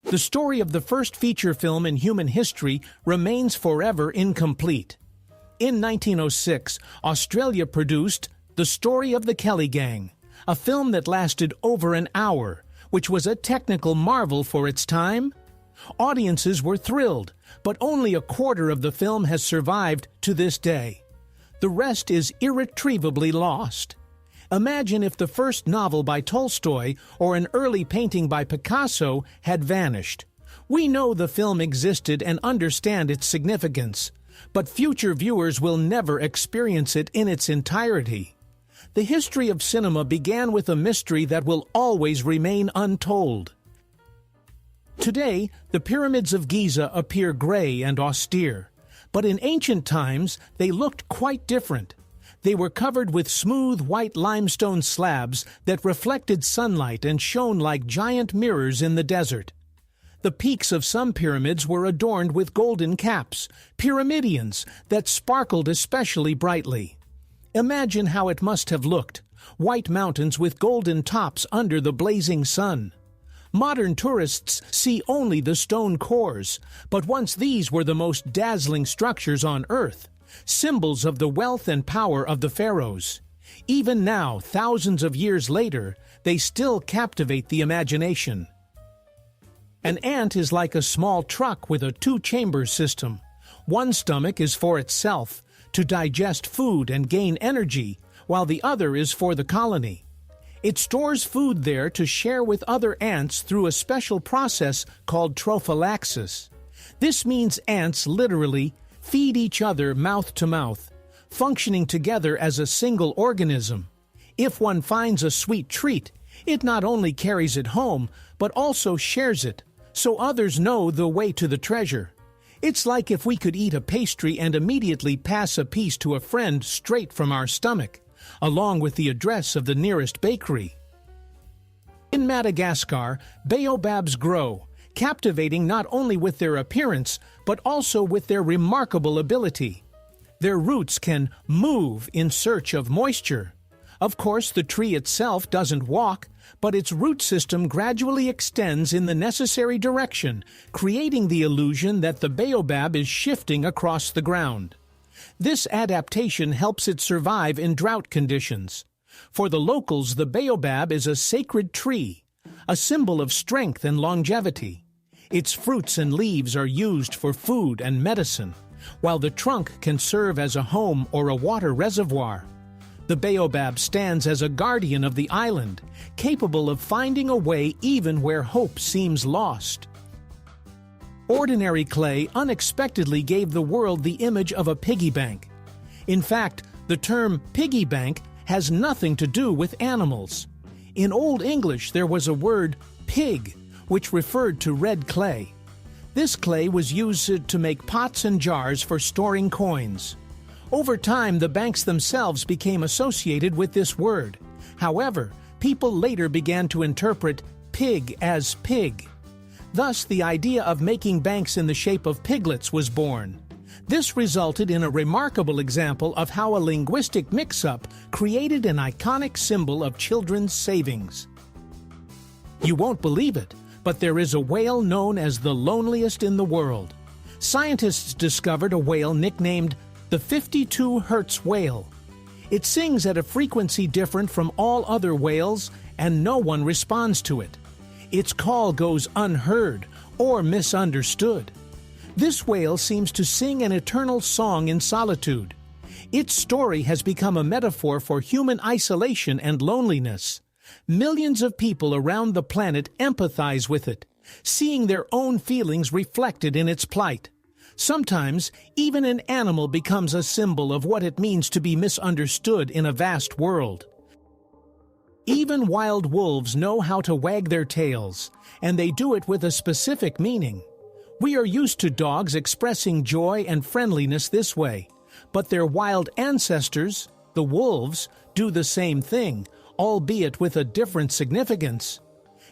The story of the first feature film in human history remains forever incomplete. In 1906, Australia produced The Story of the Kelly Gang, a film that lasted over an hour, which was a technical marvel for its time. Audiences were thrilled, but only a quarter of the film has survived to this day. The rest is irretrievably lost. Imagine if the first novel by Tolstoy or an early painting by Picasso had vanished. We know the film existed and understand its significance, but future viewers will never experience it in its entirety. The history of cinema began with a mystery that will always remain untold. Today, the pyramids of Giza appear gray and austere, but in ancient times they looked quite different. They were covered with smooth white limestone slabs that reflected sunlight and shone like giant mirrors in the desert. The peaks of some pyramids were adorned with golden caps, pyramidions, that sparkled especially brightly. Imagine how it must have looked, white mountains with golden tops under the blazing sun. Modern tourists see only the stone cores, but once these were the most dazzling structures on Earth, symbols of the wealth and power of the pharaohs. Even now, thousands of years later, they still captivate the imagination. An ant is like a small truck with a two-chamber system. One stomach is for itself, to digest food and gain energy, while the other is for the colony. It stores food there to share with other ants through a special process called trophallaxis. This means ants literally feed each other mouth to mouth, functioning together as a single organism. If one finds a sweet treat, it not only carries it home, but also shares it, so others know the way to the treasure. It's like if we could eat a pastry and immediately pass a piece to a friend straight from our stomach, along with the address of the nearest bakery. In Madagascar, baobabs grow, captivating not only with their appearance, but also with their remarkable ability. Their roots can move in search of moisture. Of course, the tree itself doesn't walk, but its root system gradually extends in the necessary direction, creating the illusion that the baobab is shifting across the ground. This adaptation helps it survive in drought conditions. For the locals, the baobab is a sacred tree, a symbol of strength and longevity. Its fruits and leaves are used for food and medicine, while the trunk can serve as a home or a water reservoir. The baobab stands as a guardian of the island, capable of finding a way even where hope seems lost. Ordinary clay unexpectedly gave the world the image of a piggy bank. In fact, the term piggy bank has nothing to do with animals. In Old English, there was a word pig, which referred to red clay. This clay was used to make pots and jars for storing coins. Over time, the banks themselves became associated with this word. However, people later began to interpret pig as pig. Thus, the idea of making banks in the shape of piglets was born. This resulted in a remarkable example of how a linguistic mix-up created an iconic symbol of children's savings. You won't believe it, but there is a whale known as the loneliest in the world. Scientists discovered a whale nicknamed the 52 Hertz whale. It sings at a frequency different from all other whales, and no one responds to it. Its call goes unheard or misunderstood. This whale seems to sing an eternal song in solitude. Its story has become a metaphor for human isolation and loneliness. Millions of people around the planet empathize with it, seeing their own feelings reflected in its plight. Sometimes, even an animal becomes a symbol of what it means to be misunderstood in a vast world. Even wild wolves know how to wag their tails, and they do it with a specific meaning. We are used to dogs expressing joy and friendliness this way, but their wild ancestors, the wolves, do the same thing, albeit with a different significance.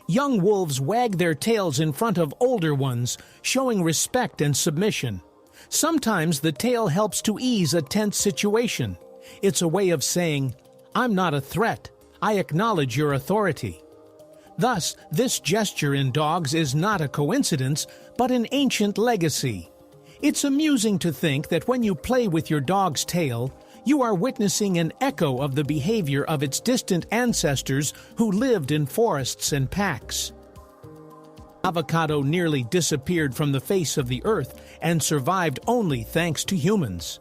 Young wolves wag their tails in front of older ones, showing respect and submission. Sometimes the tail helps to ease a tense situation. It's a way of saying, "I'm not a threat. I acknowledge your authority." Thus, this gesture in dogs is not a coincidence, but an ancient legacy. It's amusing to think that when you play with your dog's tail, you are witnessing an echo of the behavior of its distant ancestors who lived in forests and packs. Avocado nearly disappeared from the face of the earth and survived only thanks to humans.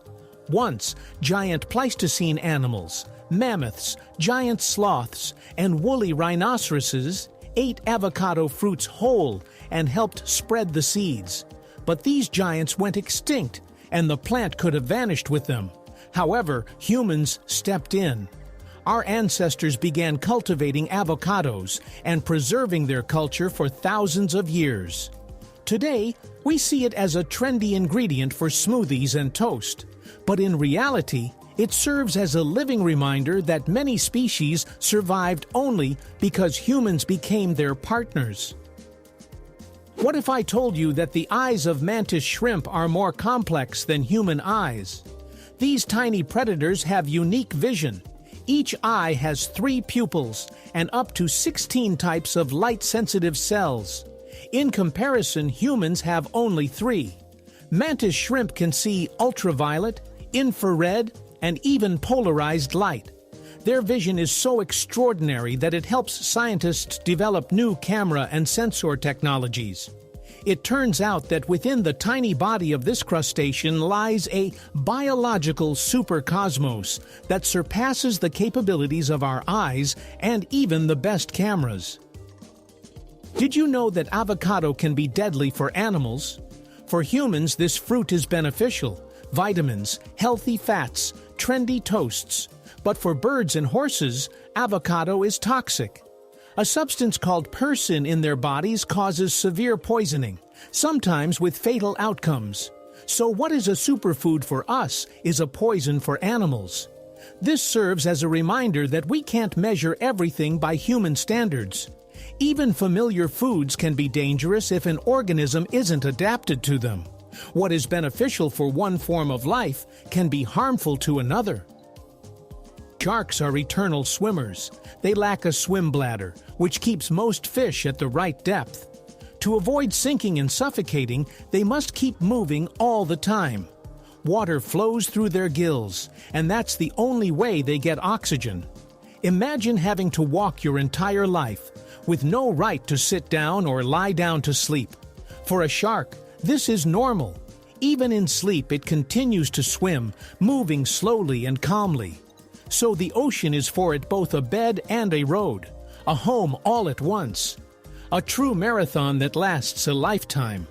Once, giant Pleistocene animals, mammoths, giant sloths, and woolly rhinoceroses ate avocado fruits whole and helped spread the seeds. But these giants went extinct, and the plant could have vanished with them. However, humans stepped in. Our ancestors began cultivating avocados and preserving their culture for thousands of years. Today, we see it as a trendy ingredient for smoothies and toast, but in reality, it serves as a living reminder that many species survived only because humans became their partners. What if I told you that the eyes of mantis shrimp are more complex than human eyes? These tiny predators have unique vision. Each eye has 3 pupils and up to 16 types of light-sensitive cells. In comparison, humans have only 3. Mantis shrimp can see ultraviolet, infrared, and even polarized light. Their vision is so extraordinary that it helps scientists develop new camera and sensor technologies. It turns out that within the tiny body of this crustacean lies a biological supercosmos that surpasses the capabilities of our eyes and even the best cameras. Did you know that avocado can be deadly for animals? For humans, this fruit is beneficial: vitamins, healthy fats, trendy toasts. But for birds and horses, avocado is toxic. A substance called persin in their bodies causes severe poisoning, sometimes with fatal outcomes. So what is a superfood for us is a poison for animals. This serves as a reminder that we can't measure everything by human standards. Even familiar foods can be dangerous if an organism isn't adapted to them. What is beneficial for one form of life can be harmful to another. Sharks are eternal swimmers. They lack a swim bladder, which keeps most fish at the right depth. To avoid sinking and suffocating, they must keep moving all the time. Water flows through their gills, and that's the only way they get oxygen. Imagine having to walk your entire life, with no right to sit down or lie down to sleep. For a shark, this is normal. Even in sleep, it continues to swim, moving slowly and calmly. So the ocean is for it both a bed and a road, a home all at once. A true marathon that lasts a lifetime.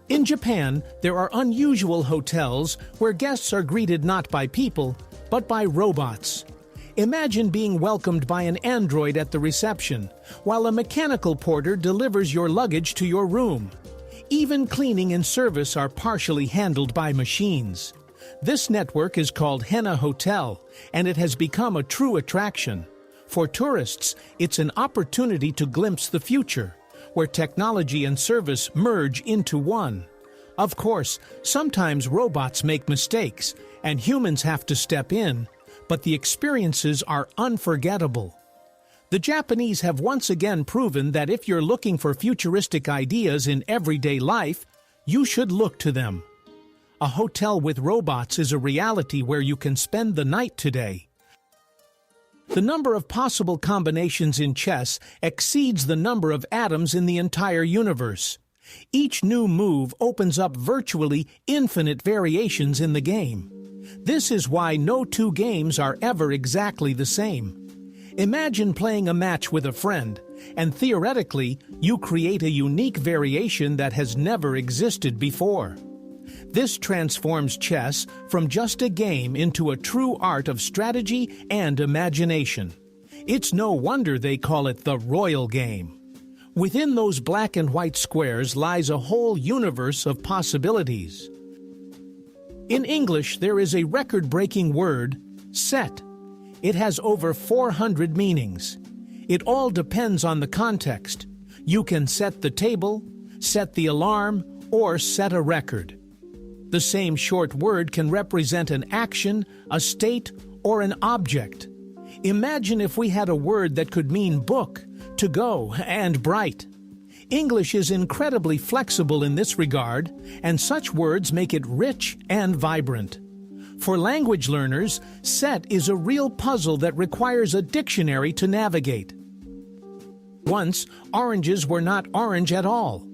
In Japan, there are unusual hotels where guests are greeted not by people, but by robots. Imagine being welcomed by an android at the reception, while a mechanical porter delivers your luggage to your room. Even cleaning and service are partially handled by machines. This network is called Henna Hotel, and it has become a true attraction. For tourists, it's an opportunity to glimpse the future, where technology and service merge into one. Of course, sometimes robots make mistakes, and humans have to step in, but the experiences are unforgettable. The Japanese have once again proven that if you're looking for futuristic ideas in everyday life, you should look to them. A hotel with robots is a reality where you can spend the night today. The number of possible combinations in chess exceeds the number of atoms in the entire universe. Each new move opens up virtually infinite variations in the game. This is why no 2 games are ever exactly the same. Imagine playing a match with a friend, and theoretically, you create a unique variation that has never existed before. This transforms chess from just a game into a true art of strategy and imagination. It's no wonder they call it the royal game. Within those black and white squares lies a whole universe of possibilities. In English, there is a record-breaking word, set. It has over 400 meanings. It all depends on the context. You can set the table, set the alarm, or set a record. The same short word can represent an action, a state, or an object. Imagine if we had a word that could mean book, to go, and bright. English is incredibly flexible in this regard, and such words make it rich and vibrant. For language learners, set is a real puzzle that requires a dictionary to navigate. Once, oranges were not orange at all.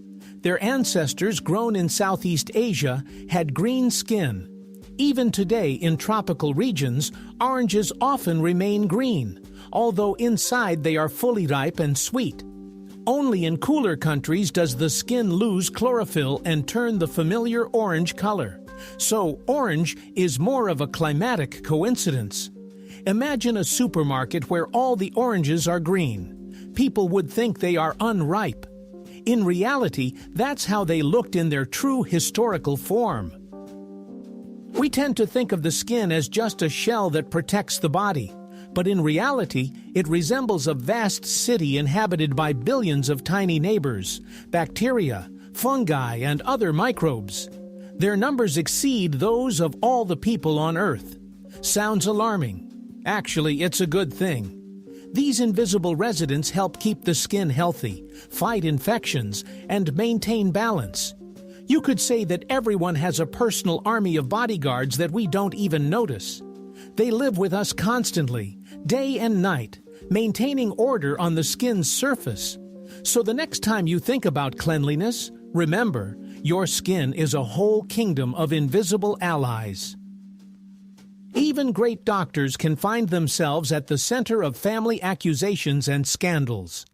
Their ancestors, grown in Southeast Asia, had green skin. Even today, in tropical regions, oranges often remain green, although inside they are fully ripe and sweet. Only in cooler countries does the skin lose chlorophyll and turn the familiar orange color. So, orange is more of a climatic coincidence. Imagine a supermarket where all the oranges are green. People would think they are unripe. In reality, that's how they looked in their true historical form. We tend to think of the skin as just a shell that protects the body, but in reality, it resembles a vast city inhabited by billions of tiny neighbors, bacteria, fungi, and other microbes. Their numbers exceed those of all the people on Earth. Sounds alarming. Actually, it's a good thing. These invisible residents help keep the skin healthy, fight infections, and maintain balance. You could say that everyone has a personal army of bodyguards that we don't even notice. They live with us constantly, day and night, maintaining order on the skin's surface. So the next time you think about cleanliness, remember, your skin is a whole kingdom of invisible allies. Even great doctors can find themselves at the center of family accusations and scandals.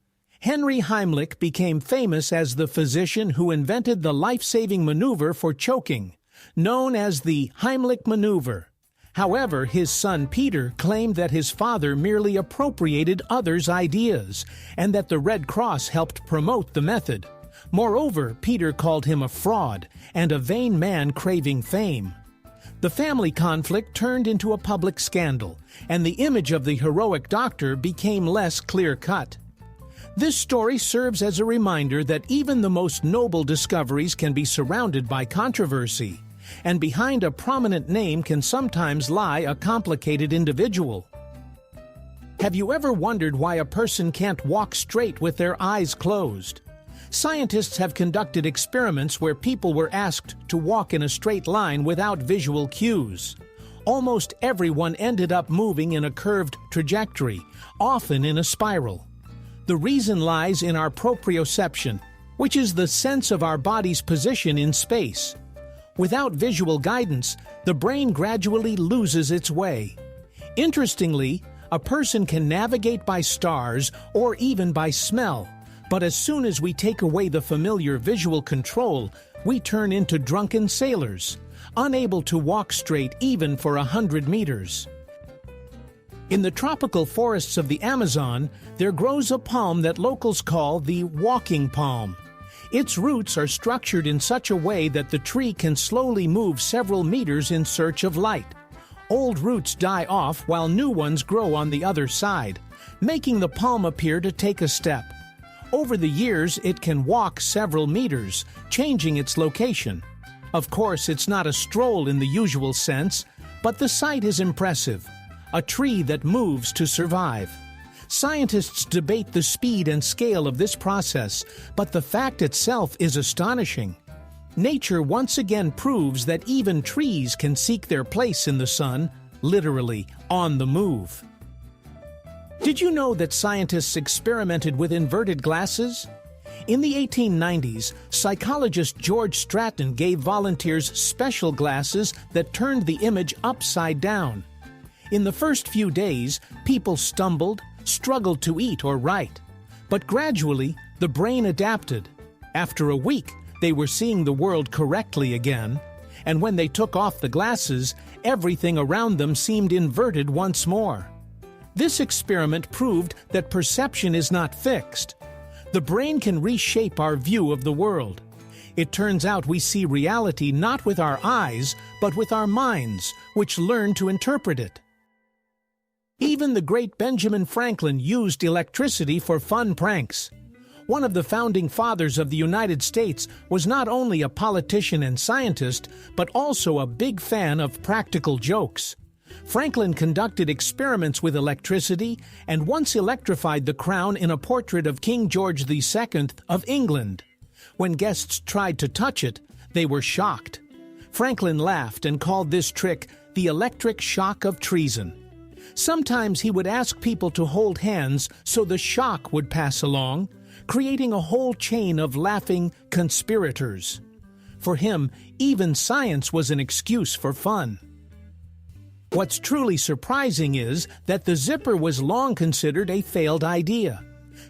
Henry Heimlich became famous as the physician who invented the life-saving maneuver for choking, known as the Heimlich maneuver. However, his son Peter claimed that his father merely appropriated others' ideas, and that the Red Cross helped promote the method. Moreover, Peter called him a fraud and a vain man craving fame. The family conflict turned into a public scandal, and the image of the heroic doctor became less clear-cut. This story serves as a reminder that even the most noble discoveries can be surrounded by controversy, and behind a prominent name can sometimes lie a complicated individual. Have you ever wondered why a person can't walk straight with their eyes closed? Scientists have conducted experiments where people were asked to walk in a straight line without visual cues. Almost everyone ended up moving in a curved trajectory, often in a spiral. The reason lies in our proprioception, which is the sense of our body's position in space. Without visual guidance, the brain gradually loses its way. Interestingly, a person can navigate by stars or even by smell, but as soon as we take away the familiar visual control, we turn into drunken sailors, unable to walk straight even for 100 meters. In the tropical forests of the Amazon, there grows a palm that locals call the walking palm. Its roots are structured in such a way that the tree can slowly move several meters in search of light. Old roots die off while new ones grow on the other side, making the palm appear to take a step. Over the years, it can walk several meters, changing its location. Of course, it's not a stroll in the usual sense, but the sight is impressive. A tree that moves to survive. Scientists debate the speed and scale of this process, but the fact itself is astonishing. Nature once again proves that even trees can seek their place in the sun, literally on the move. Did you know that scientists experimented with inverted glasses? In the 1890s, psychologist George Stratton gave volunteers special glasses that turned the image upside down. In the first few days, people stumbled, struggled to eat or write. But gradually, the brain adapted. After a week, they were seeing the world correctly again, and when they took off the glasses, everything around them seemed inverted once more. This experiment proved that perception is not fixed. The brain can reshape our view of the world. It turns out we see reality not with our eyes, but with our minds, which learn to interpret it. Even the great Benjamin Franklin used electricity for fun pranks. One of the founding fathers of the United States was not only a politician and scientist, but also a big fan of practical jokes. Franklin conducted experiments with electricity and once electrified the crown in a portrait of King George II of England. When guests tried to touch it, they were shocked. Franklin laughed and called this trick the electric shock of treason. Sometimes he would ask people to hold hands so the shock would pass along, creating a whole chain of laughing conspirators. For him, even science was an excuse for fun. What's truly surprising is that the zipper was long considered a failed idea.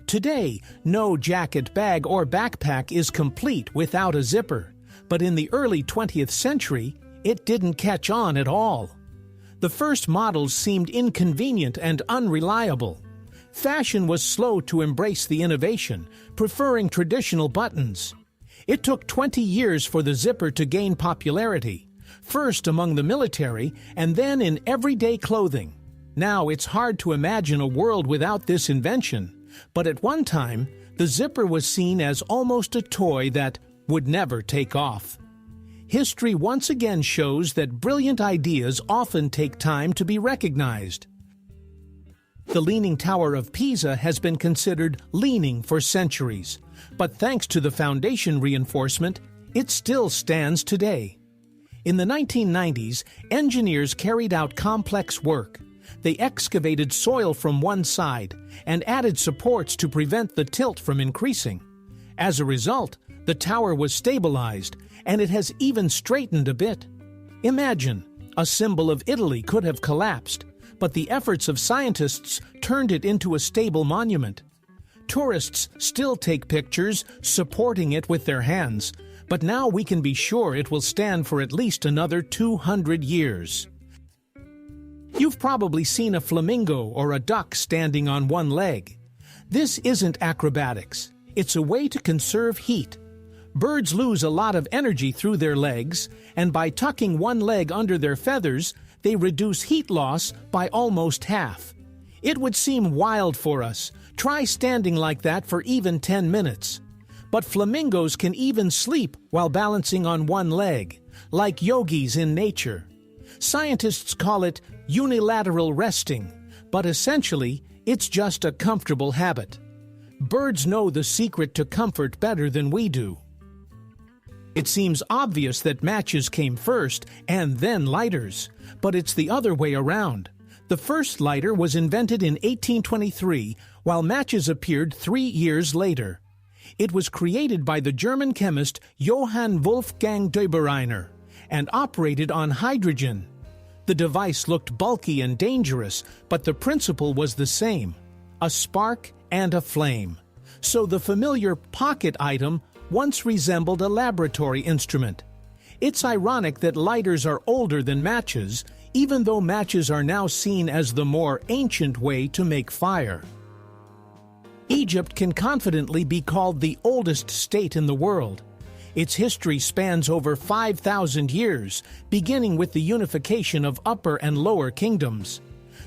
Today, no jacket, bag, or backpack is complete without a zipper, but in the early 20th century, it didn't catch on at all. The first models seemed inconvenient and unreliable. Fashion was slow to embrace the innovation, preferring traditional buttons. It took 20 years for the zipper to gain popularity, first among the military and then in everyday clothing. Now it's hard to imagine a world without this invention, but at one time, the zipper was seen as almost a toy that would never take off. History once again shows that brilliant ideas often take time to be recognized. The Leaning Tower of Pisa has been considered leaning for centuries, but thanks to the foundation reinforcement, it still stands today. In the 1990s, engineers carried out complex work. They excavated soil from one side and added supports to prevent the tilt from increasing. As a result, the tower was stabilized, and it has even straightened a bit. Imagine, a symbol of Italy could have collapsed, but the efforts of scientists turned it into a stable monument. Tourists still take pictures supporting it with their hands, but now we can be sure it will stand for at least another 200 years. You've probably seen a flamingo or a duck standing on one leg. This isn't acrobatics. It's a way to conserve heat. Birds lose a lot of energy through their legs, and by tucking one leg under their feathers, they reduce heat loss by almost half. It would seem wild for us. Try standing like that for even 10 minutes. But flamingos can even sleep while balancing on one leg, like yogis in nature. Scientists call it unilateral resting, but essentially, it's just a comfortable habit. Birds know the secret to comfort better than we do. It seems obvious that matches came first and then lighters, but it's the other way around. The first lighter was invented in 1823, while matches appeared 3 years later. It was created by the German chemist Johann Wolfgang Döbereiner and operated on hydrogen. The device looked bulky and dangerous, but the principle was the same: a spark and a flame. So the familiar pocket item once resembled a laboratory instrument. It's ironic that lighters are older than matches, even though matches are now seen as the more ancient way to make fire. Egypt can confidently be called the oldest state in the world. Its history spans over 5,000 years, beginning with the unification of Upper and Lower Kingdoms.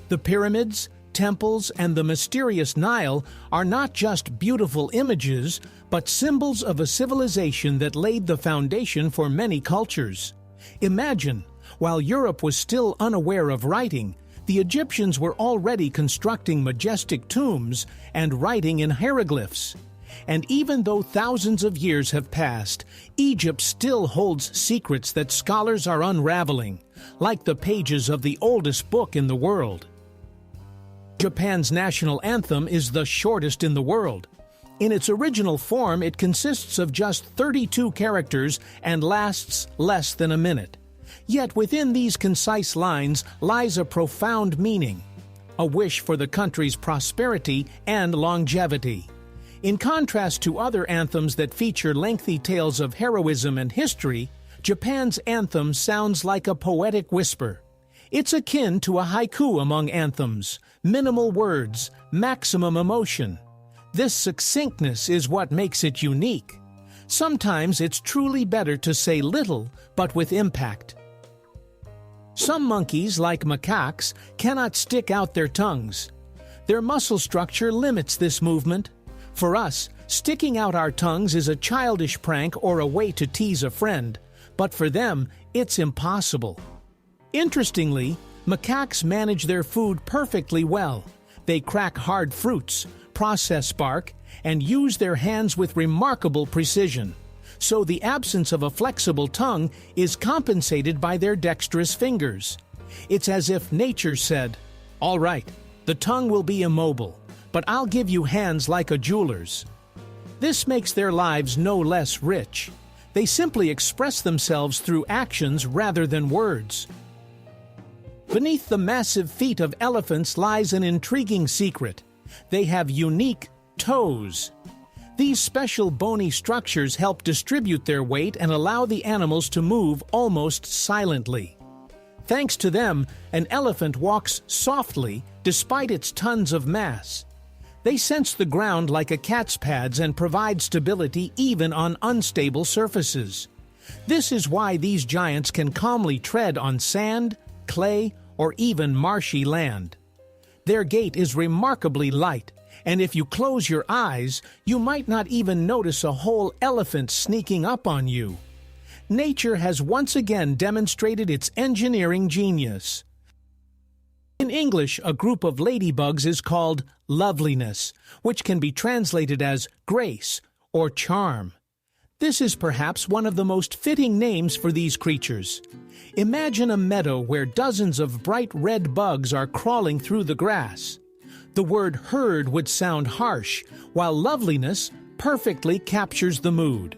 The pyramids, temples, and the mysterious Nile are not just beautiful images, but symbols of a civilization that laid the foundation for many cultures. Imagine, while Europe was still unaware of writing, the Egyptians were already constructing majestic tombs and writing in hieroglyphs. And even though thousands of years have passed, Egypt still holds secrets that scholars are unraveling, like the pages of the oldest book in the world. Japan's national anthem is the shortest in the world. In its original form, it consists of just 32 characters and lasts less than a minute. Yet within these concise lines lies a profound meaning, a wish for the country's prosperity and longevity. In contrast to other anthems that feature lengthy tales of heroism and history, Japan's anthem sounds like a poetic whisper. It's akin to a haiku among anthems: minimal words, maximum emotion. This succinctness is what makes it unique. Sometimes it's truly better to say little, but with impact. Some monkeys, like macaques, cannot stick out their tongues. Their muscle structure limits this movement. For us, sticking out our tongues is a childish prank or a way to tease a friend, but for them, it's impossible. Interestingly, Macaques manage their food perfectly well. They crack hard fruits, process bark, and use their hands with remarkable precision. So the absence of a flexible tongue is compensated by their dexterous fingers. It's as if nature said, "All right, the tongue will be immobile, but I'll give you hands like a jeweler's." This makes their lives no less rich. They simply express themselves through actions rather than words. Beneath the massive feet of elephants lies an intriguing secret. They have unique toes. These special bony structures help distribute their weight and allow the animals to move almost silently. Thanks to them, an elephant walks softly despite its tons of mass. They sense the ground like a cat's pads and provide stability even on unstable surfaces. This is why these giants can calmly tread on sand, clay, or even marshy land. Their gait is remarkably light, and if you close your eyes, you might not even notice a whole elephant sneaking up on you. Nature has once again demonstrated its engineering genius. In English, a group of ladybugs is called loveliness, which can be translated as grace or charm. This is perhaps one of the most fitting names for these creatures. Imagine a meadow where dozens of bright red bugs are crawling through the grass. The word herd would sound harsh, while loveliness perfectly captures the mood.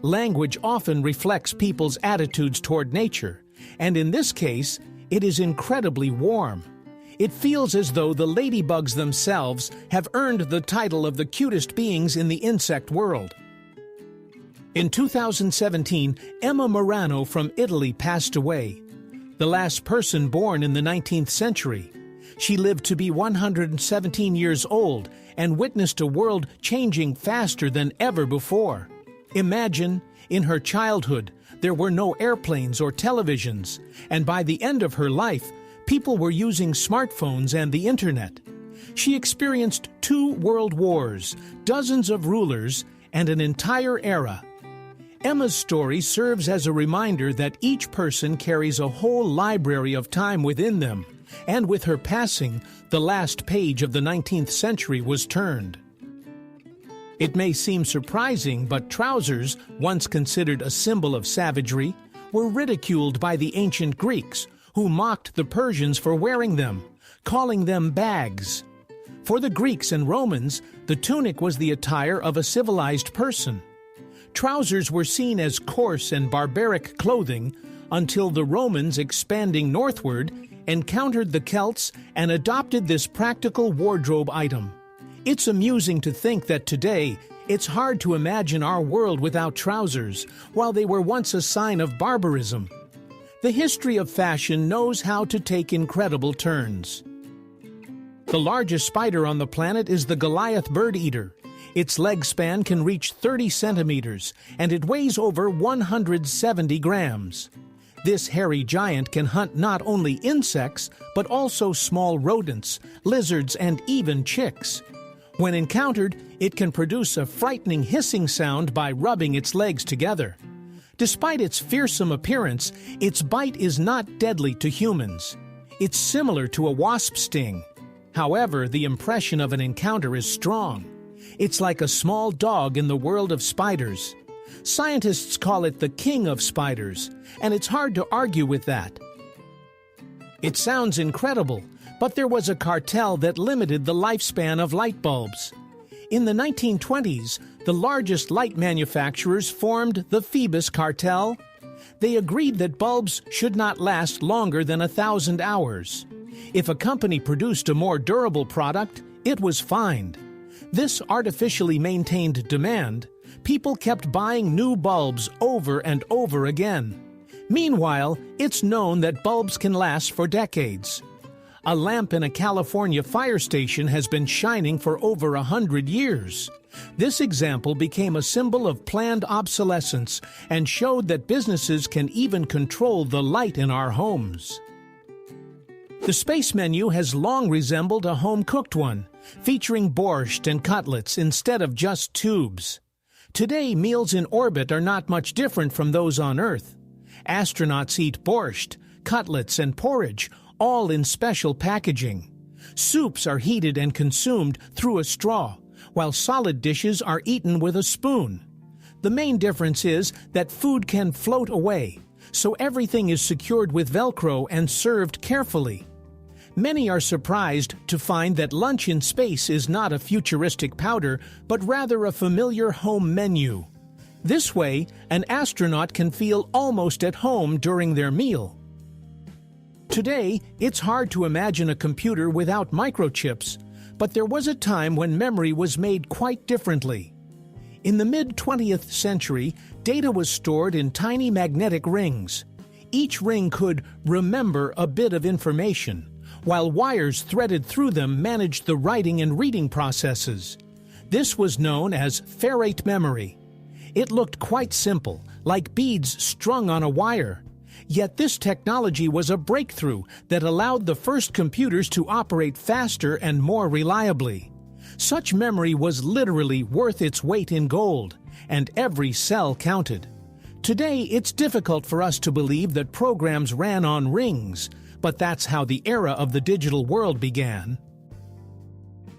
Language often reflects people's attitudes toward nature, and in this case, it is incredibly warm. It feels as though the ladybugs themselves have earned the title of the cutest beings in the insect world. In 2017, Emma Morano from Italy passed away, the last person born in the 19th century. She lived to be 117 years old and witnessed a world changing faster than ever before. Imagine, in her childhood, there were no airplanes or televisions, and by the end of her life, people were using smartphones and the internet. She experienced 2 world wars, dozens of rulers, and an entire era. Emma's story serves as a reminder that each person carries a whole library of time within them, and with her passing, the last page of the 19th century was turned. It may seem surprising, but trousers, once considered a symbol of savagery, were ridiculed by the ancient Greeks, who mocked the Persians for wearing them, calling them bags. For the Greeks and Romans, the tunic was the attire of a civilized person. Trousers were seen as coarse and barbaric clothing until the Romans, expanding northward, encountered the Celts and adopted this practical wardrobe item. It's amusing to think that today, it's hard to imagine our world without trousers, while they were once a sign of barbarism. The history of fashion knows how to take incredible turns. The largest spider on the planet is the Goliath bird eater. Its leg span can reach 30 centimeters, and it weighs over 170 grams. This hairy giant can hunt not only insects, but also small rodents, lizards, and even chicks. When encountered, it can produce a frightening hissing sound by rubbing its legs together. Despite its fearsome appearance, its bite is not deadly to humans. It's similar to a wasp sting. However, the impression of an encounter is strong. It's like a small dog in the world of spiders. Scientists call it the king of spiders, and it's hard to argue with that. It sounds incredible, but there was a cartel that limited the lifespan of light bulbs. In the 1920s, the largest light manufacturers formed the Phoebus cartel. They agreed that bulbs should not last longer than 1,000 hours. If a company produced a more durable product, it was fined. This artificially maintained demand. People kept buying new bulbs over and over again. Meanwhile, it's known that bulbs can last for decades. A lamp in a California fire station has been shining for over 100 years. This example became a symbol of planned obsolescence and showed that businesses can even control the light in our homes. The space menu has long resembled a home-cooked one, featuring borscht and cutlets instead of just tubes. Today, meals in orbit are not much different from those on Earth. Astronauts eat borscht, cutlets, and porridge, all in special packaging. Soups are heated and consumed through a straw, while solid dishes are eaten with a spoon. The main difference is that food can float away, so everything is secured with Velcro and served carefully. Many are surprised to find that lunch in space is not a futuristic powder, but rather a familiar home menu. This way, an astronaut can feel almost at home during their meal. Today, it's hard to imagine a computer without microchips, but there was a time when memory was made quite differently. In the mid-20th century, data was stored in tiny magnetic rings. Each ring could remember a bit of information, while wires threaded through them managed the writing and reading processes. This was known as ferrite memory. It looked quite simple, like beads strung on a wire. Yet this technology was a breakthrough that allowed the first computers to operate faster and more reliably. Such memory was literally worth its weight in gold, and every cell counted. Today, it's difficult for us to believe that programs ran on rings, but that's how the era of the digital world began.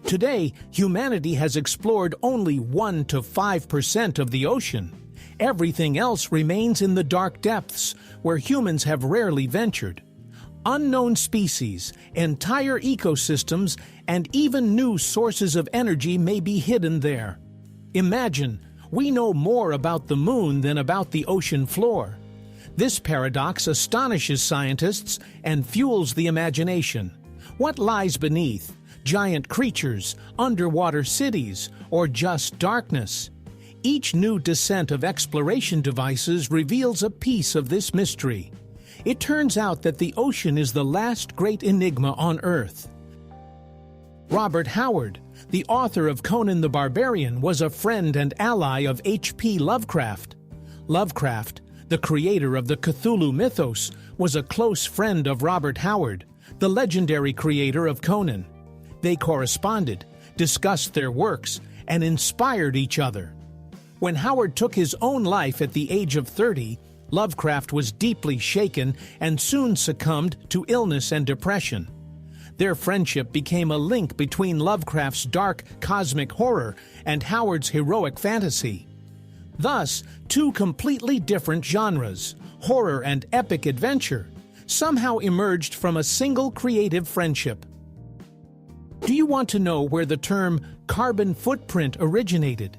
Today, humanity has explored only 1 to 5% of the ocean. Everything else remains in the dark depths, where humans have rarely ventured. Unknown species, entire ecosystems, and even new sources of energy may be hidden there. Imagine, we know more about the moon than about the ocean floor. This paradox astonishes scientists and fuels the imagination. What lies beneath? Giant creatures, underwater cities, or just darkness? Each new descent of exploration devices reveals a piece of this mystery. It turns out that the ocean is the last great enigma on Earth. Robert Howard, the author of Conan the Barbarian, was a friend and ally of H.P. Lovecraft. Lovecraft, the creator of the Cthulhu mythos, was a close friend of Robert Howard, the legendary creator of Conan. They corresponded, discussed their works, and inspired each other. When Howard took his own life at the age of 30, Lovecraft was deeply shaken and soon succumbed to illness and depression. Their friendship became a link between Lovecraft's dark cosmic horror and Howard's heroic fantasy. Thus, two completely different genres, horror and epic adventure, somehow emerged from a single creative friendship. Do you want to know where the term carbon footprint originated?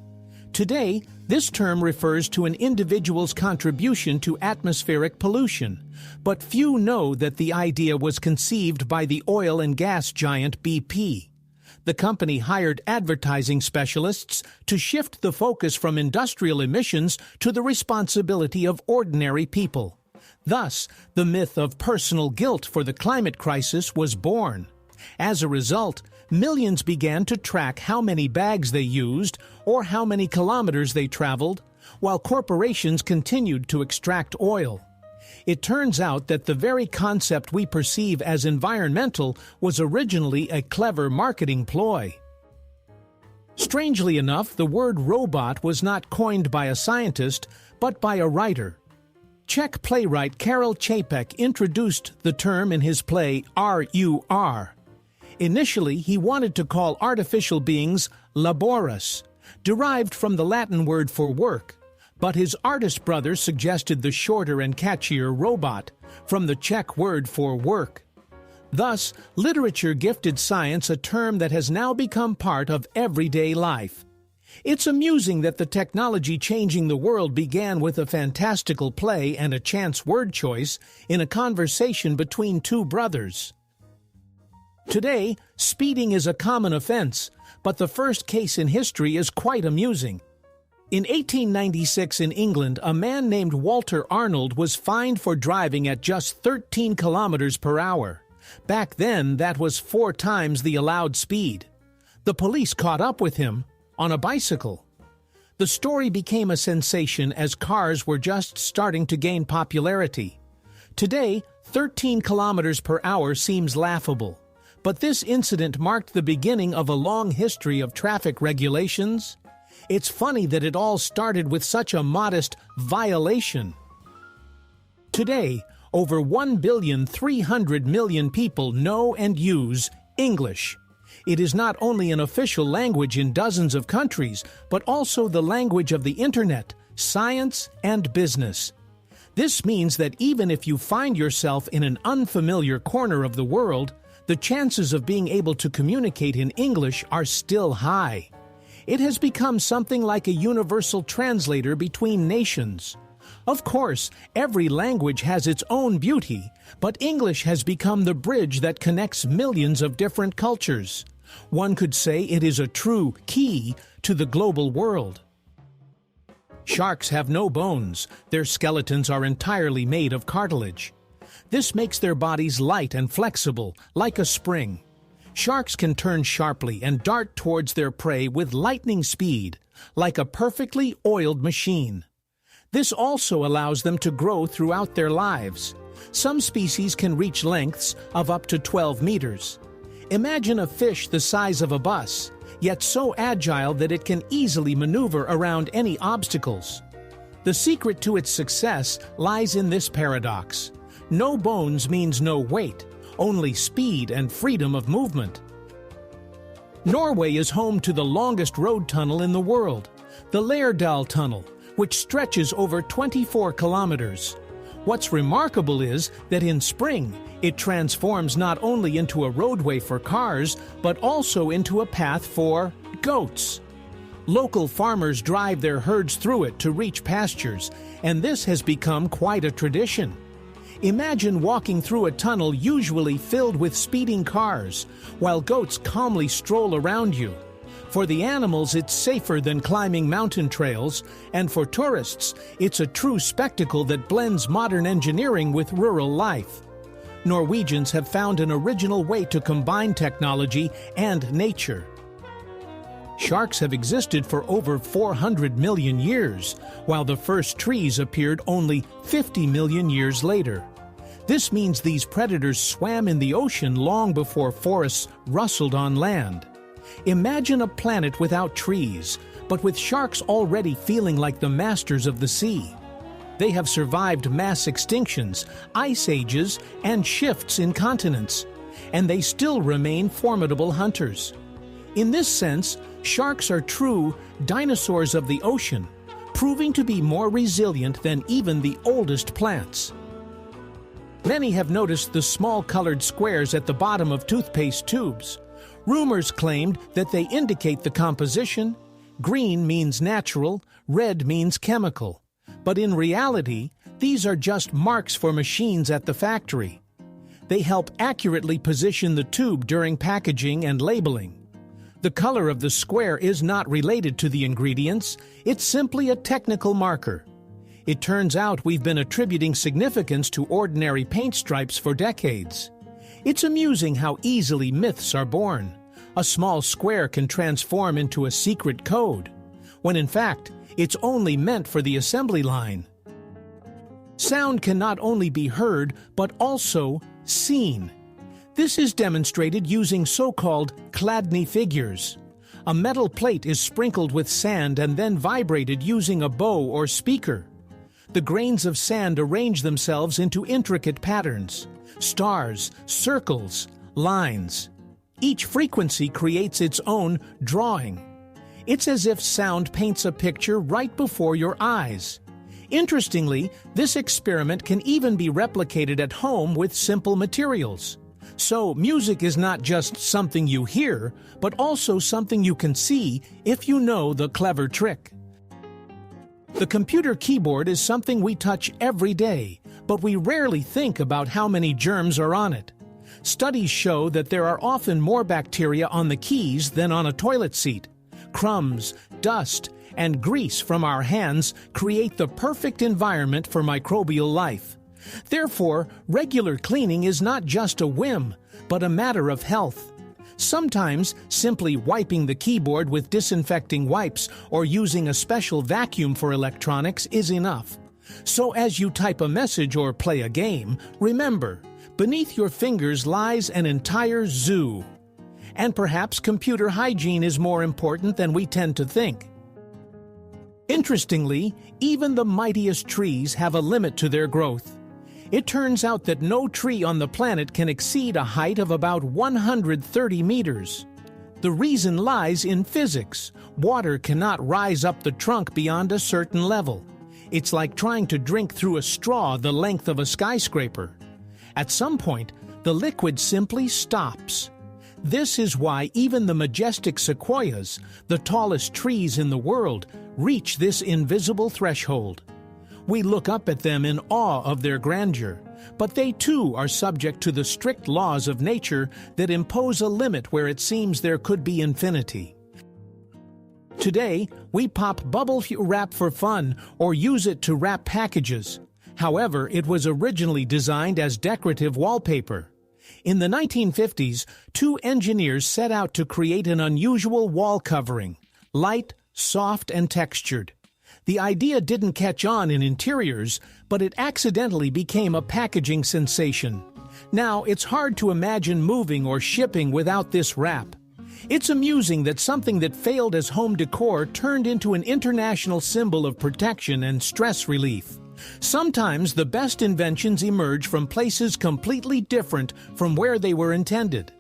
Today, this term refers to an individual's contribution to atmospheric pollution, but few know that the idea was conceived by the oil and gas giant BP. The company hired advertising specialists to shift the focus from industrial emissions to the responsibility of ordinary people. Thus, the myth of personal guilt for the climate crisis was born. As a result, millions began to track how many bags they used or how many kilometers they traveled, while corporations continued to extract oil. It turns out that the very concept we perceive as environmental was originally a clever marketing ploy. Strangely enough, the word robot was not coined by a scientist, but by a writer. Czech playwright Karel Čapek introduced the term in his play R.U.R. Initially, he wanted to call artificial beings laborus, derived from the Latin word for work, but his artist brother suggested the shorter and catchier robot, from the Czech word for work. Thus, literature gifted science a term that has now become part of everyday life. It's amusing that the technology changing the world began with a fantastical play and a chance word choice in a conversation between two brothers. Today, speeding is a common offense, but the first case in history is quite amusing. In 1896 in England, a man named Walter Arnold was fined for driving at just 13 kilometers per hour. Back then, that was 4 times the allowed speed. The police caught up with him on a bicycle. The story became a sensation as cars were just starting to gain popularity. Today, 13 kilometers per hour seems laughable. But this incident marked the beginning of a long history of traffic regulations. It's funny that it all started with such a modest violation. Today, over 1,300,000,000 people know and use English. It is not only an official language in dozens of countries, but also the language of the Internet, science, and business. This means that even if you find yourself in an unfamiliar corner of the world, the chances of being able to communicate in English are still high. It has become something like a universal translator between nations. Of course, every language has its own beauty, but English has become the bridge that connects millions of different cultures. One could say it is a true key to the global world. Sharks have no bones. Their skeletons are entirely made of cartilage. This makes their bodies light and flexible, like a spring. Sharks can turn sharply and dart towards their prey with lightning speed, like a perfectly oiled machine. This also allows them to grow throughout their lives. Some species can reach lengths of up to 12 meters. Imagine a fish the size of a bus, yet so agile that it can easily maneuver around any obstacles. The secret to its success lies in this paradox. No bones means no weight, only speed and freedom of movement. Norway is home to the longest road tunnel in the world, the Lærdal Tunnel, which stretches over 24 kilometers. What's remarkable is that in spring, it transforms not only into a roadway for cars, but also into a path for goats. Local farmers drive their herds through it to reach pastures, and this has become quite a tradition. Imagine walking through a tunnel usually filled with speeding cars, while goats calmly stroll around you. For the animals, it's safer than climbing mountain trails, and for tourists, it's a true spectacle that blends modern engineering with rural life. Norwegians have found an original way to combine technology and nature. Sharks have existed for over 400 million years, while the first trees appeared only 50 million years later. This means these predators swam in the ocean long before forests rustled on land. Imagine a planet without trees, but with sharks already feeling like the masters of the sea. They have survived mass extinctions, ice ages, and shifts in continents, and they still remain formidable hunters. In this sense, sharks are true dinosaurs of the ocean, proving to be more resilient than even the oldest plants. Many have noticed the small colored squares at the bottom of toothpaste tubes. Rumors claimed that they indicate the composition. Green means natural, red means chemical. But in reality, these are just marks for machines at the factory. They help accurately position the tube during packaging and labeling. The color of the square is not related to the ingredients, it's simply a technical marker. It turns out we've been attributing significance to ordinary paint stripes for decades. It's amusing how easily myths are born. A small square can transform into a secret code, when in fact, it's only meant for the assembly line. Sound can not only be heard, but also seen. This is demonstrated using so-called Chladni figures. A metal plate is sprinkled with sand and then vibrated using a bow or speaker. The grains of sand arrange themselves into intricate patterns: stars, circles, lines. Each frequency creates its own drawing. It's as if sound paints a picture right before your eyes. Interestingly, this experiment can even be replicated at home with simple materials. So, music is not just something you hear, but also something you can see if you know the clever trick. The computer keyboard is something we touch every day, but we rarely think about how many germs are on it. Studies show that there are often more bacteria on the keys than on a toilet seat. Crumbs, dust, and grease from our hands create the perfect environment for microbial life. Therefore, regular cleaning is not just a whim, but a matter of health. Sometimes, simply wiping the keyboard with disinfecting wipes or using a special vacuum for electronics is enough. So as you type a message or play a game, remember, beneath your fingers lies an entire zoo. And perhaps computer hygiene is more important than we tend to think. Interestingly, even the mightiest trees have a limit to their growth. It turns out that no tree on the planet can exceed a height of about 130 meters. The reason lies in physics. Water cannot rise up the trunk beyond a certain level. It's like trying to drink through a straw the length of a skyscraper. At some point, the liquid simply stops. This is why even the majestic sequoias, the tallest trees in the world, reach this invisible threshold. We look up at them in awe of their grandeur, but they too are subject to the strict laws of nature that impose a limit where it seems there could be infinity. Today, we pop bubble wrap for fun or use it to wrap packages. However, it was originally designed as decorative wallpaper. In the 1950s, two engineers set out to create an unusual wall covering, light, soft, and textured. The idea didn't catch on in interiors, but it accidentally became a packaging sensation. Now, it's hard to imagine moving or shipping without this wrap. It's amusing that something that failed as home decor turned into an international symbol of protection and stress relief. Sometimes the best inventions emerge from places completely different from where they were intended.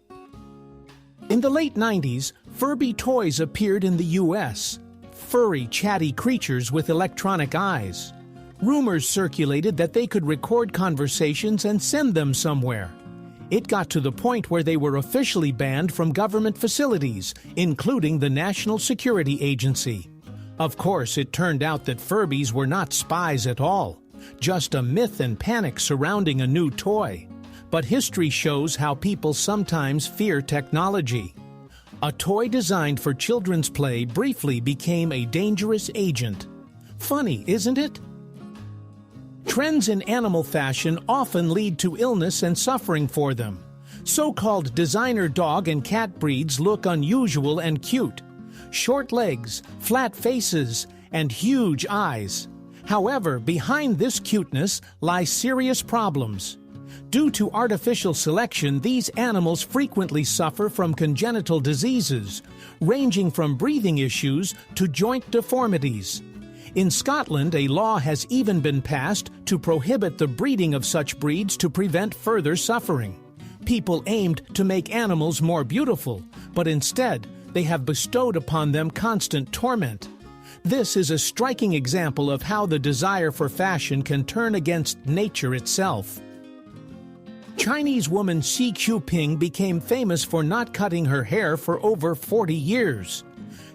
In the late 90s, Furby toys appeared in the U.S. Furry, chatty creatures with electronic eyes. Rumors circulated that they could record conversations and send them somewhere. It got to the point where they were officially banned from government facilities, including the National Security Agency. Of course, it turned out that Furbies were not spies at all, just a myth and panic surrounding a new toy. But history shows how people sometimes fear technology. A toy designed for children's play briefly became a dangerous agent. Funny, isn't it? Trends in animal fashion often lead to illness and suffering for them. So-called designer dog and cat breeds look unusual and cute. Short legs, flat faces, and huge eyes. However, behind this cuteness lie serious problems. Due to artificial selection, these animals frequently suffer from congenital diseases, ranging from breathing issues to joint deformities. In Scotland, a law has even been passed to prohibit the breeding of such breeds to prevent further suffering. People aimed to make animals more beautiful, but instead, they have bestowed upon them constant torment. This is a striking example of how the desire for fashion can turn against nature itself. Chinese woman Xi Jinping became famous for not cutting her hair for over 40 years.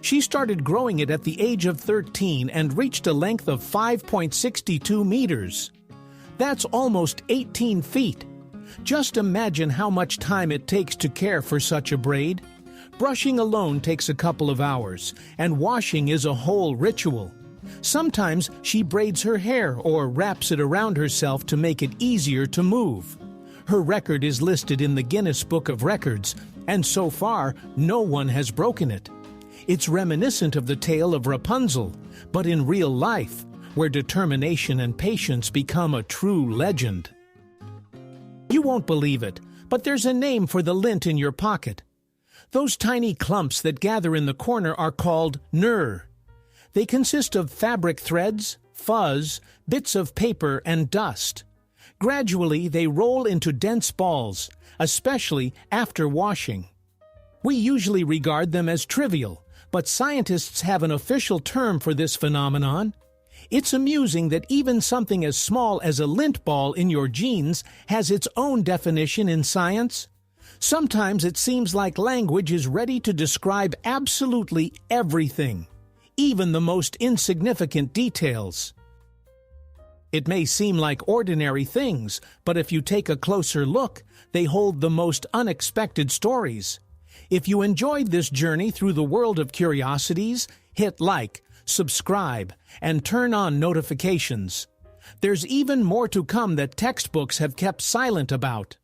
She started growing it at the age of 13 and reached a length of 5.62 meters. That's almost 18 feet. Just imagine how much time it takes to care for such a braid. Brushing alone takes a couple of hours, and washing is a whole ritual. Sometimes she braids her hair or wraps it around herself to make it easier to move. Her record is listed in the Guinness Book of Records, and so far, no one has broken it. It's reminiscent of the tale of Rapunzel, but in real life, where determination and patience become a true legend. You won't believe it, but there's a name for the lint in your pocket. Those tiny clumps that gather in the corner are called nur. They consist of fabric threads, fuzz, bits of paper, and dust. Gradually, they roll into dense balls, especially after washing. We usually regard them as trivial, but scientists have an official term for this phenomenon. It's amusing that even something as small as a lint ball in your jeans has its own definition in science. Sometimes it seems like language is ready to describe absolutely everything, even the most insignificant details. It may seem like ordinary things, but if you take a closer look, they hold the most unexpected stories. If you enjoyed this journey through the world of curiosities, hit like, subscribe, and turn on notifications. There's even more to come that textbooks have kept silent about.